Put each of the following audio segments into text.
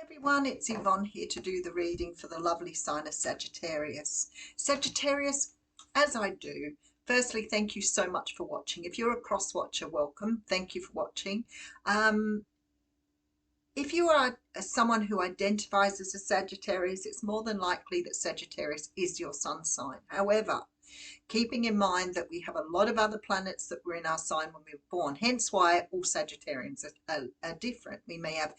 Everyone, it's Yvonne here to do the reading for the lovely sign of Sagittarius. Sagittarius, as I do, firstly, thank you so much for watching. If you're a cross watcher, welcome. Thank you for watching. If you are someone who identifies as a Sagittarius, it's more than likely that Sagittarius is your sun sign. However, keeping in mind that we have a lot of other planets that were in our sign when we were born, hence why all Sagittarians are different. We may have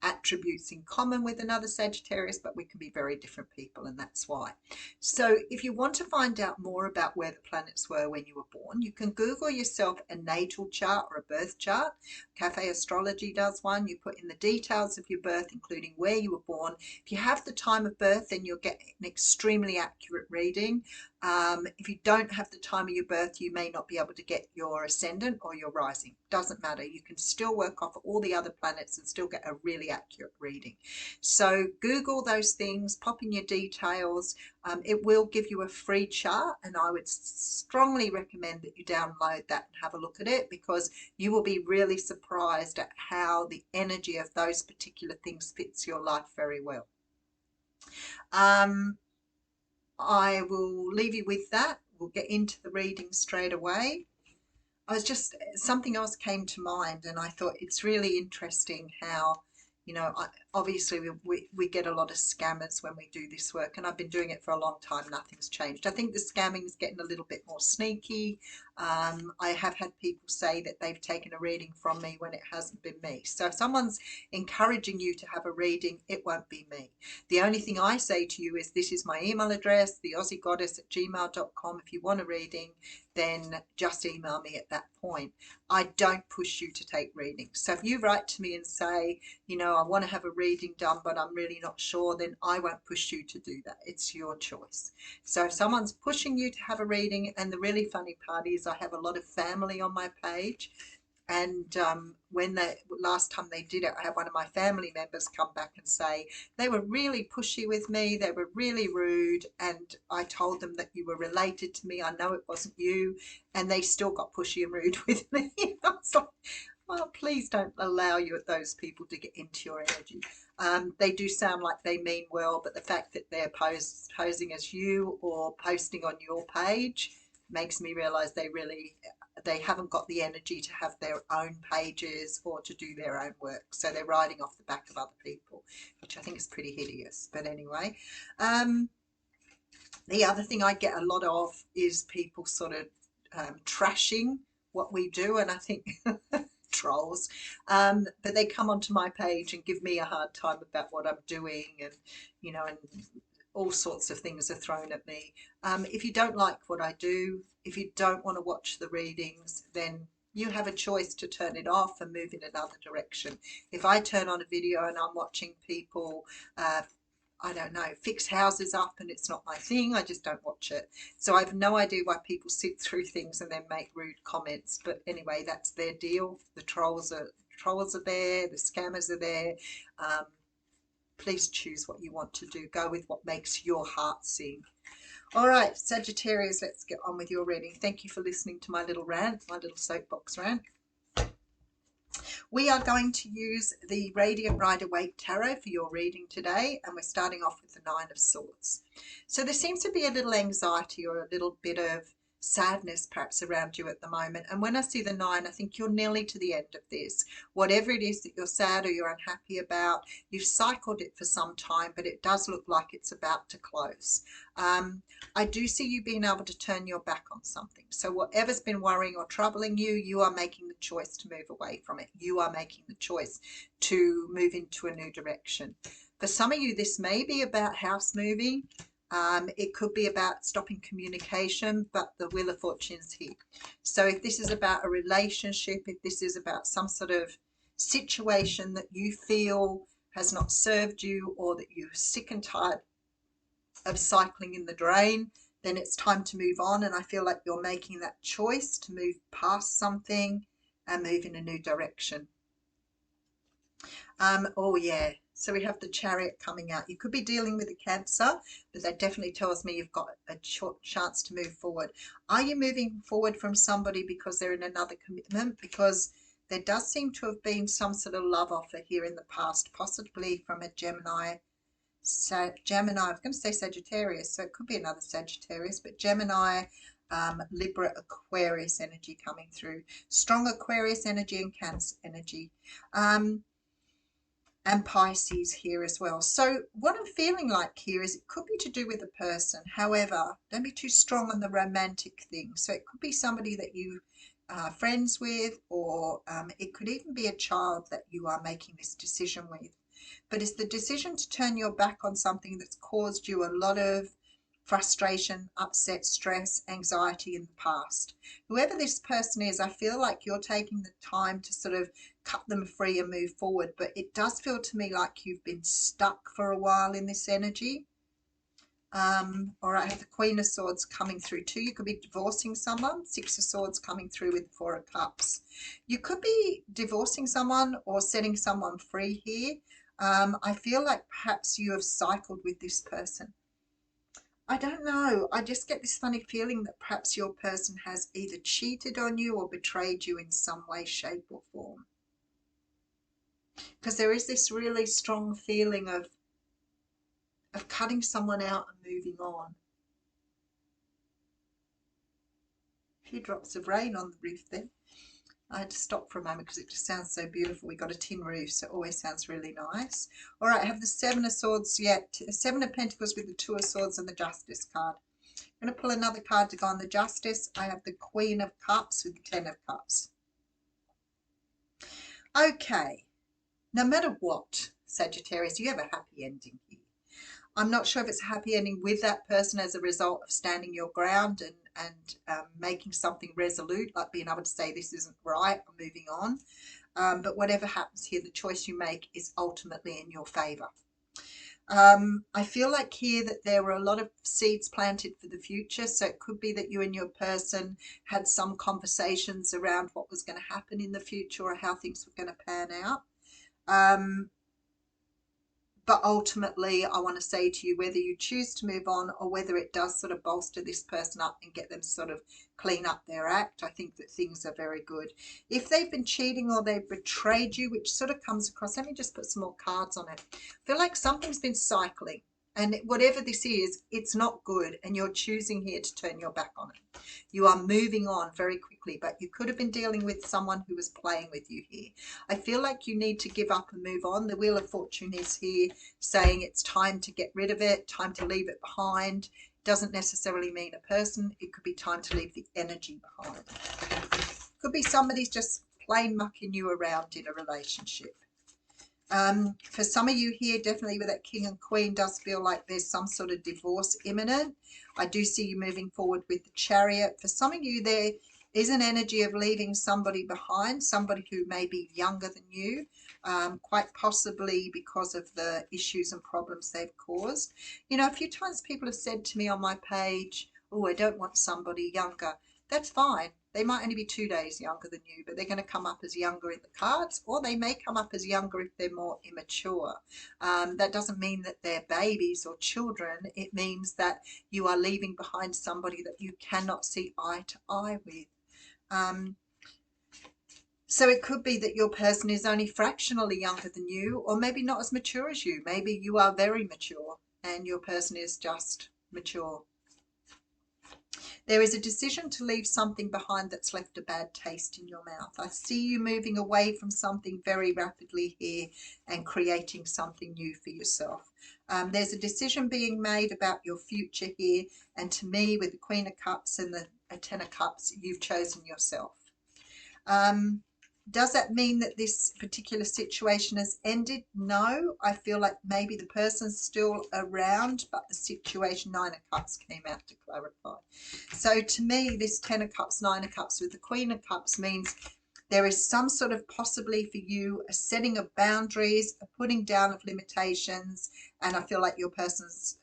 attributes in common with another Sagittarius, but we can be very different people, and that's why. So if you want to find out more about where the planets were when you were born, you can Google yourself a natal chart or a birth chart. Cafe Astrology does one. You put in the details of your birth, including where you were born. If you have the time of birth, then you'll get an extremely accurate reading. If you don't have the time of your birth, you may not be able to get your ascendant or your rising. Doesn't matter. You can still work off all the other planets and still get a really accurate reading. So Google those things, pop in your details. It will give you a free chart, and I would strongly recommend that you download that and have a look at it, because you will be really surprised at how the energy of those particular things fits your life very well. I will leave you with that. We'll get into the reading straight away. Something else came to mind, and I thought it's really interesting how, obviously we get a lot of scammers when we do this work, and I've been doing it for a long time. Nothing's changed. I think the scamming is getting a little bit more sneaky. I have had people say that they've taken a reading from me when it hasn't been me. So if someone's encouraging you to have a reading, it won't be me. The only thing I say to you is, this is my email address, theaussiegoddess@gmail.com. If you want a reading, then just email me at that point. I don't push you to take readings. So if you write to me and say, I want to have a reading done, but I'm really not sure, then I won't push you to do that. It's your choice. So if someone's pushing you to have a reading, and the really funny part is I have a lot of family on my page, and when the last time they did it, I had one of my family members come back and say they were really pushy with me, they were really rude, and I told them that you were related to me, I know it wasn't you, and they still got pushy and rude with me. I was like, well, please don't allow those people to get into your energy. They do sound like they mean well, but the fact that they're posing as you or posting on your page makes me realize they haven't got the energy to have their own pages or to do their own work. So they're riding off the back of other people, which I think is pretty hideous. But anyway, the other thing I get a lot of is people sort of trashing what we do, and I think trolls, but they come onto my page and give me a hard time about what I'm doing, and and all sorts of things are thrown at me. If you don't like what I do, if you don't want to watch the readings, then you have a choice to turn it off and move in another direction. If I turn on a video and I'm watching people I don't know, fix houses up, and it's not my thing, I just don't watch it. So I have no idea why people sit through things and then make rude comments. But anyway, that's their deal. The trolls are there, the scammers are there. Please choose what you want to do. Go with what makes your heart sing. All right, Sagittarius, let's get on with your reading. Thank you for listening to my little rant, my little soapbox rant. We are going to use the Radiant Rider-Waite Tarot for your reading today, and we're starting off with the Nine of Swords. So there seems to be a little anxiety or a little bit of sadness perhaps around you at the moment, and when I see the nine, I think you're nearly to the end of this. Whatever it is that you're sad or you're unhappy about, you've cycled it for some time, but it does look like it's about to close. I do see you being able to turn your back on something. So whatever's been worrying or troubling you, you are making the choice to move away from it. You are making the choice to move into a new direction. For some of you, this may be about house moving. It could be about stopping communication, but the Wheel of Fortune is here. So if this is about a relationship, if this is about some sort of situation that you feel has not served you, or that you're sick and tired of cycling in the drain, then it's time to move on. And I feel like you're making that choice to move past something and move in a new direction. Oh yeah, so we have the Chariot coming out. You could be dealing with a Cancer, but that definitely tells me you've got a short chance to move forward. Are you moving forward from somebody because they're in another commitment? Because there does seem to have been some sort of love offer here in the past, possibly from a Gemini. Gemini, I was going to say Sagittarius, so it could be another Sagittarius, but Gemini, Libra, Aquarius energy coming through. Strong Aquarius energy and Cancer energy. And Pisces here as well. So what I'm feeling like here is it could be to do with a person. However, don't be too strong on the romantic thing. So it could be somebody that you are friends with, or it could even be a child that you are making this decision with. But it's the decision to turn your back on something that's caused you a lot of frustration, upset, stress, anxiety in the past. Whoever this person is, I feel like you're taking the time to sort of cut them free and move forward. But it does feel to me like you've been stuck for a while in this energy. All right, I have the Queen of Swords coming through too. You could be divorcing someone. Six of Swords coming through with Four of Cups. You could be divorcing someone or setting someone free here. I feel like perhaps you have cycled with this person. I don't know. I just get this funny feeling that perhaps your person has either cheated on you or betrayed you in some way, shape, or form. Because there is this really strong feeling of cutting someone out and moving on. A few drops of rain on the roof there. I had to stop for a moment because it just sounds so beautiful. We got a tin roof, so it always sounds really nice. All right, I have the Seven of Swords yet. Seven of Pentacles with the Two of Swords and the Justice card. I'm going to pull another card to go on the Justice. I have the Queen of Cups with the Ten of Cups. Okay, no matter what, Sagittarius, you have a happy ending here. I'm not sure if it's a happy ending with that person as a result of standing your ground and making something resolute, like being able to say this isn't right, I'm moving on. But whatever happens here, the choice you make is ultimately in your favour. I feel like here that there were a lot of seeds planted for the future. So it could be that you and your person had some conversations around what was going to happen in the future or how things were going to pan out. But ultimately, I want to say to you, whether you choose to move on or whether it does sort of bolster this person up and get them sort of clean up their act, I think that things are very good. If they've been cheating or they've betrayed you, which sort of comes across, let me just put some more cards on it. I feel like something's been cycling. And whatever this is, it's not good. And you're choosing here to turn your back on it. You are moving on very quickly, but you could have been dealing with someone who was playing with you here. I feel like you need to give up and move on. The Wheel of Fortune is here saying it's time to get rid of it, time to leave it behind. Doesn't necessarily mean a person. It could be time to leave the energy behind. Could be somebody's just plain mucking you around in a relationship. For some of you here, definitely with that King and Queen, does feel like there's some sort of divorce imminent. I do see you moving forward with the Chariot. For some of you, there is an energy of leaving somebody behind, somebody who may be younger than you, quite possibly because of the issues and problems they've caused. You know, a few times people have said to me on my page, oh, I don't want somebody younger. That's fine. They might only be 2 days younger than you, but they're going to come up as younger in the cards, or they may come up as younger if they're more immature. That doesn't mean that they're babies or children. It means that you are leaving behind somebody that you cannot see eye to eye with. So it could be that your person is only fractionally younger than you, or maybe not as mature as you. Maybe you are very mature and your person is just mature. There is a decision to leave something behind that's left a bad taste in your mouth. I see you moving away from something very rapidly here and creating something new for yourself. There's a decision being made about your future here. And to me, with the Queen of Cups and the Ten of Cups, you've chosen yourself. Does that mean that this particular situation has ended? No. I feel like maybe the person's still around, but the situation, Nine of Cups, came out to clarify. So to me, this Ten of Cups, Nine of Cups with the Queen of Cups means there is some sort of, possibly for you, a setting of boundaries, a putting down of limitations, and I feel like your person's,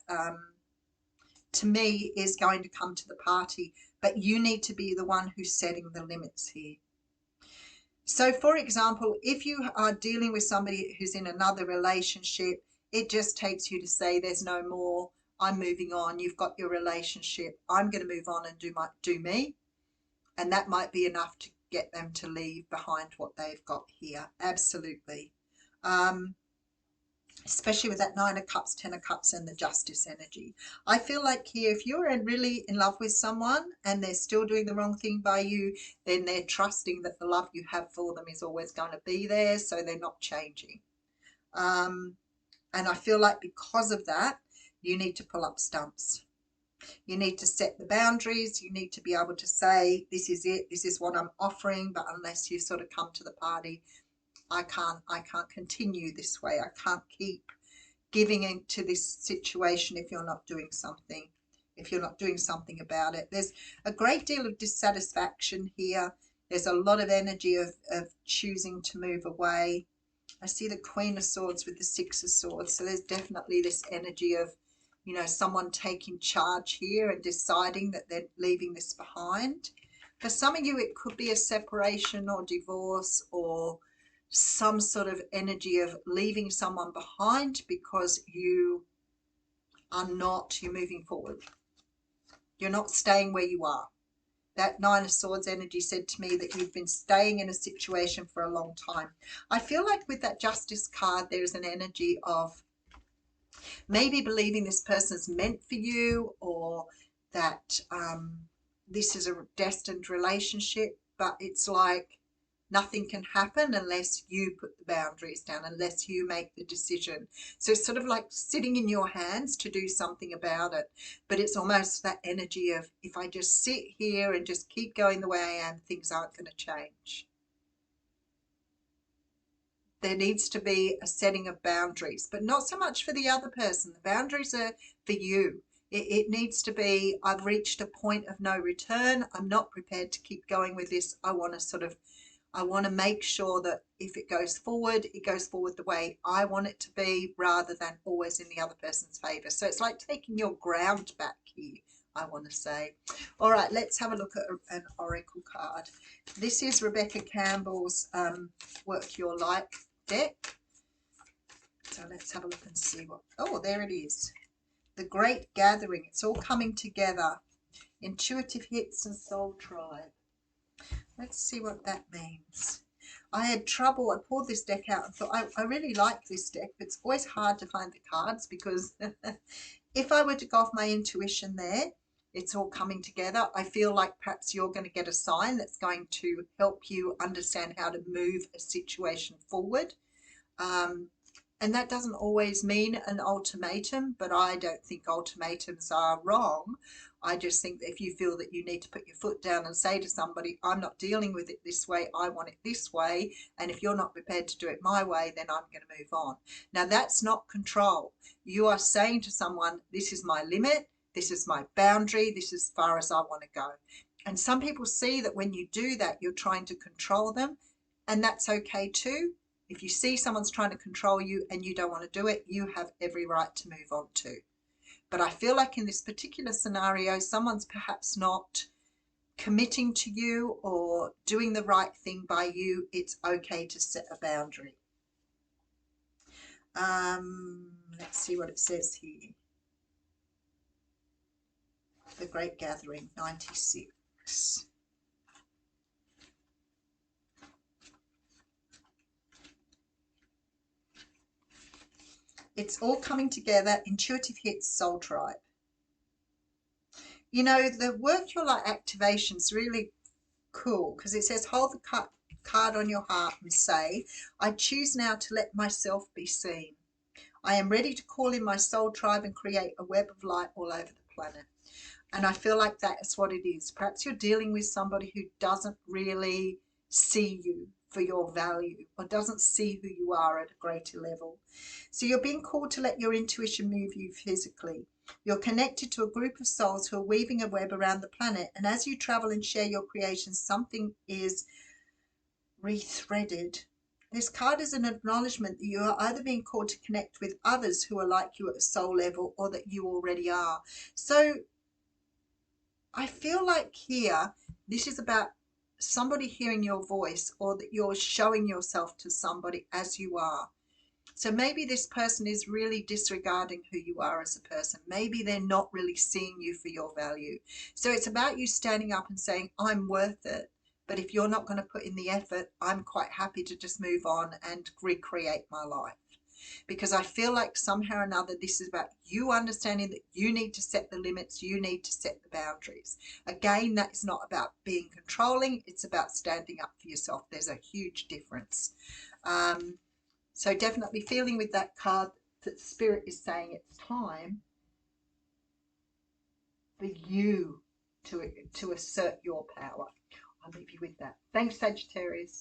to me, is going to come to the party, but you need to be the one who's setting the limits here. So, for example, if you are dealing with somebody who's in another relationship, it just takes you to say there's no more, I'm moving on, you've got your relationship, I'm going to move on and do me. And that might be enough to get them to leave behind what they've got here. Absolutely. Um, Especially with that Nine of Cups, Ten of Cups, and the Justice energy. I feel like here, if you're really in love with someone and they're still doing the wrong thing by you, then they're trusting that the love you have for them is always going to be there, so they're not changing. And I feel like because of that, you need to pull up stumps. You need to set the boundaries. You need to be able to say, this is it, this is what I'm offering, but unless you sort of come to the party, I can't continue this way. I can't keep giving into this situation if you're not doing something, about it. There's a great deal of dissatisfaction here. There's a lot of energy of choosing to move away. I see the Queen of Swords with the Six of Swords. So there's definitely this energy of, someone taking charge here and deciding that they're leaving this behind. For some of you, it could be a separation or divorce or some sort of energy of leaving someone behind because you're moving forward. You're not staying where you are. That Nine of Swords energy said to me that you've been staying in a situation for a long time. I feel like with that Justice card, there's an energy of maybe believing this person's meant for you, or that this is a destined relationship, but it's like nothing can happen unless you put the boundaries down, unless you make the decision. So it's sort of like sitting in your hands to do something about it. But it's almost that energy of, if I just sit here and just keep going the way I am, things aren't going to change. There needs to be a setting of boundaries, but not so much for the other person. The boundaries are for you. It needs to be, I've reached a point of no return. I'm not prepared to keep going with this. I want to make sure that if it goes forward the way I want it to be, rather than always in the other person's favor. So it's like taking your ground back here, I want to say. All right, let's have a look at an oracle card. This is Rebecca Campbell's Work Your Life deck. So let's have a look and see what, oh, there it is. The Great Gathering. It's all coming together. Intuitive Hits and Soul Tribe. Let's see what that means. I had trouble. I pulled this deck out and thought, I really like this deck, but it's always hard to find the cards because if I were to go off my intuition there, it's all coming together. I feel like perhaps you're going to get a sign that's going to help you understand how to move a situation forward. And that doesn't always mean an ultimatum, but I don't think ultimatums are wrong. I just think that if you feel that you need to put your foot down and say to somebody, I'm not dealing with it this way, I want it this way, and if you're not prepared to do it my way, then I'm going to move on. Now, that's not control. You are saying to someone, this is my limit, this is my boundary, this is as far as I want to go. And some people see that when you do that, you're trying to control them, and that's okay too. If you see someone's trying to control you and you don't want to do it, you have every right to move on too. But I feel like in this particular scenario, someone's perhaps not committing to you or doing the right thing by you. It's okay to set a boundary. Let's see what it says here. The Great Gathering, 96. It's all coming together. Intuitive Hits, Soul Tribe. You know, the Work Your Light activation is really cool because it says, hold the card on your heart and say, I choose now to let myself be seen. I am ready to call in my soul tribe and create a web of light all over the planet. And I feel like that is what it is. Perhaps you're dealing with somebody who doesn't really see you for your value or doesn't see who you are at a greater level. So you're being called to let your intuition move you physically. You're connected to a group of souls who are weaving a web around the planet. And as you travel and share your creations, something is rethreaded. This card is an acknowledgement that you are either being called to connect with others who are like you at a soul level or that you already are. So I feel like here, this is about somebody hearing your voice or that you're showing yourself to somebody as you are. So maybe this person is really disregarding who you are as a person. Maybe they're not really seeing you for your value. So it's about you standing up and saying, I'm worth it. But if you're not going to put in the effort, I'm quite happy to just move on and recreate my life. Because I feel like somehow or another, this is about you understanding that you need to set the limits, you need to set the boundaries. Again, that is not about being controlling, it's about standing up for yourself. There's a huge difference. So definitely feeling with that card that Spirit is saying it's time for you to assert your power. I'll leave you with that. Thanks, Sagittarius.